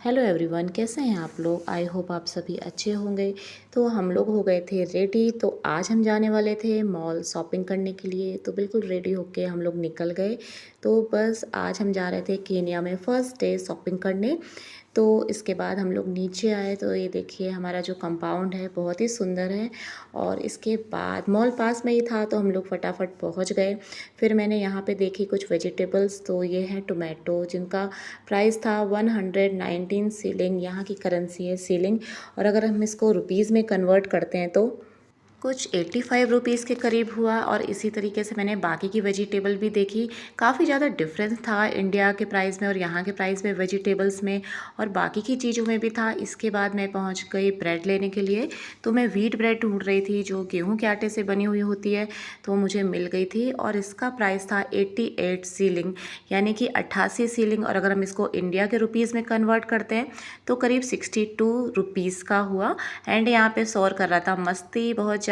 Hello everyone, कैसे हैं आप लोग। आई होप आप सभी अच्छे होंगे। तो हम लोग हो गए थे रेडी। तो आज हम जाने वाले थे मॉल शॉपिंग करने के लिए। तो बिल्कुल रेडी होके हम लोग निकल गए। तो बस आज हम जा रहे थे केन्या में फर्स्ट डे शॉपिंग करने। तो इसके बाद हम लोग नीचे आए तो ये देखिए हमारा जो कंपाउंड है बहुत ही सुंदर है। और इसके बाद मॉल पास में ही था तो हम लोग फटाफट पहुंच गए। फिर मैंने यहाँ पे देखी कुछ वेजिटेबल्स। तो ये हैं टोमेटो जिनका प्राइस था 119 सीलिंग, यहाँ की करेंसी है सीलिंग। और अगर हम इसको रुपीज़ में कन्वर्ट करते हैं तो कुछ 85 रुपीज़ के करीब हुआ। और इसी तरीके से मैंने बाकी की वेजिटेबल भी देखी। काफ़ी ज़्यादा डिफरेंस था इंडिया के प्राइस में और यहाँ के प्राइस में वेजिटेबल्स में और बाकी की चीज़ों में भी था। इसके बाद मैं पहुँच गई ब्रेड लेने के लिए। तो मैं व्हीट ब्रेड ढूंढ रही थी जो गेहूँ के आटे से बनी हुई होती है। तो मुझे मिल गई थी और इसका प्राइस था 88 सीलिंग, यानी कि 88 सीलिंग। और अगर हम इसको इंडिया के रुपीज़ में कन्वर्ट करते हैं तो करीब 62 रुपीज़ का हुआ। एंड यहाँ पे शोर कर रहा था मस्ती बहुत ज़्यादा।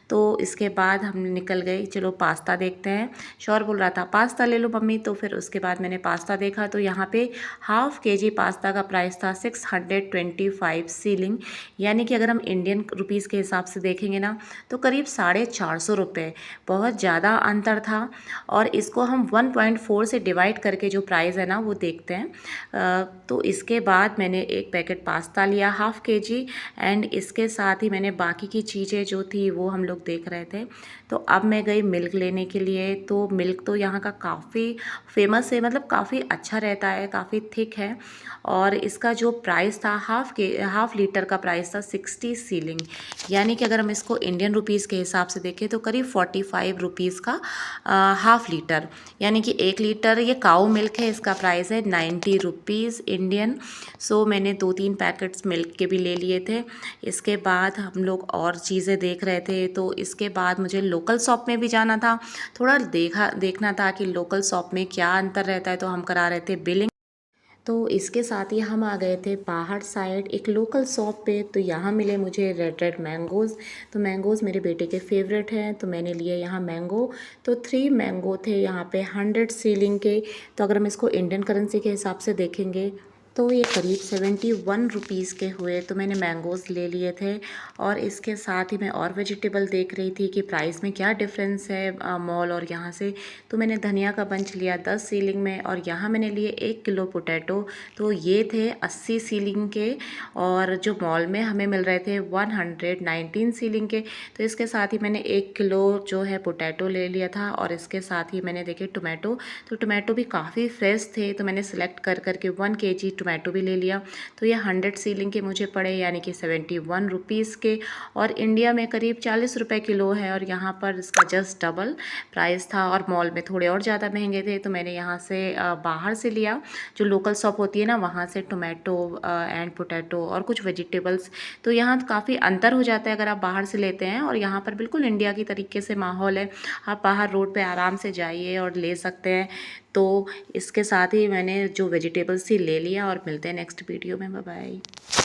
तो इसके बाद हम निकल गए, चलो पास्ता देखते हैं। शौर बोल रहा था पास्ता ले लो मम्मी। तो फिर उसके बाद मैंने पास्ता देखा तो यहाँ पे हाफ केजी पास्ता का प्राइस था 625 सीलिंग, यानी कि अगर हम इंडियन रुपीज़ के हिसाब से देखेंगे ना तो करीब 450 रुपये। बहुत ज़्यादा अंतर था। और इसको हम 1.4 से डिवाइड करके जो प्राइस है ना वो देखते हैं। तो इसके बाद मैंने एक पैकेट पास्ता लिया हाफ केजी। एंड इसके साथ ही मैंने बाकी की चीज़ें जो थी वो हम लोग देख रहे थे। तो अब मैं गई मिल्क लेने के लिए। तो मिल्क तो यहाँ का काफ़ी फेमस है, मतलब काफ़ी अच्छा रहता है, काफ़ी थिक है। और इसका जो प्राइस था हाफ लीटर का प्राइस था 60 सीलिंग, यानी कि अगर हम इसको इंडियन रुपीज़ के हिसाब से देखें तो करीब 45 रुपीज़ का हाफ लीटर, यानी कि 1 लीटर। ये काऊ मिल्क है, इसका प्राइस है 90 रुपीज़ इंडियन। सो मैंने 2-3 पैकेट्स मिल्क के भी ले लिए थे। इसके बाद हम लोग और चीज़ें देख रहे थे। तो इसके बाद मुझे लोकल शॉप में भी जाना था, थोड़ा देखना था कि लोकल शॉप में क्या अंतर रहता है। तो हम करा रहे थे बिलिंग। तो इसके साथ ही हम आ गए थे बाहर साइड एक लोकल शॉप पे। तो यहाँ मिले मुझे रेड रेड मैंगोज़। तो मैंगोज़ मेरे बेटे के फेवरेट हैं तो मैंने लिए यहाँ मैंगो। तो 3 मैंगो थे यहाँ पे 100 सीलिंग के। तो अगर हम इसको इंडियन करेंसी के हिसाब से देखेंगे तो ये करीब 71 रुपीज़ के हुए। तो मैंने मैंगोज़ ले लिए थे। और इसके साथ ही मैं और वेजिटेबल देख रही थी कि प्राइस में क्या डिफरेंस है मॉल और यहाँ से। तो मैंने धनिया का बंच लिया 10 सीलिंग में। और यहाँ मैंने लिए 1 किलो पोटैटो। तो ये थे 80 सीलिंग के। और जो मॉल में हमें मिल रहे थे 119 सीलिंग के। तो इसके साथ ही मैंने 1 किलो जो है पोटैटो ले लिया था। और इसके साथ ही मैंने देखे टोमेटो। तो टोमेटो भी काफ़ी फ्रेश थे तो मैंने सेलेक्ट कर करके 1 केजी टोमेटो भी ले लिया। तो ये 100 सीलिंग के मुझे पड़े, यानी कि 71 रुपीज़ के। और इंडिया में करीब 40 रुपये किलो है और यहाँ पर इसका जस्ट डबल प्राइस था। और मॉल में थोड़े और ज़्यादा महंगे थे। तो मैंने यहाँ से बाहर से लिया, जो लोकल शॉप होती है ना वहाँ से टोमेटो एंड पोटैटो और कुछ वेजिटेबल्स। तो यहाँ काफ़ी अंतर हो जाता है अगर आप बाहर से लेते हैं। और यहाँ पर बिल्कुल इंडिया की तरीके से माहौल है, आप बाहर रोड पे आराम से जाइए और ले सकते हैं। तो इसके साथ ही मैंने जो वेजिटेबल्स थी ले लिया और मिलते हैं नेक्स्ट वीडियो में। Bye bye.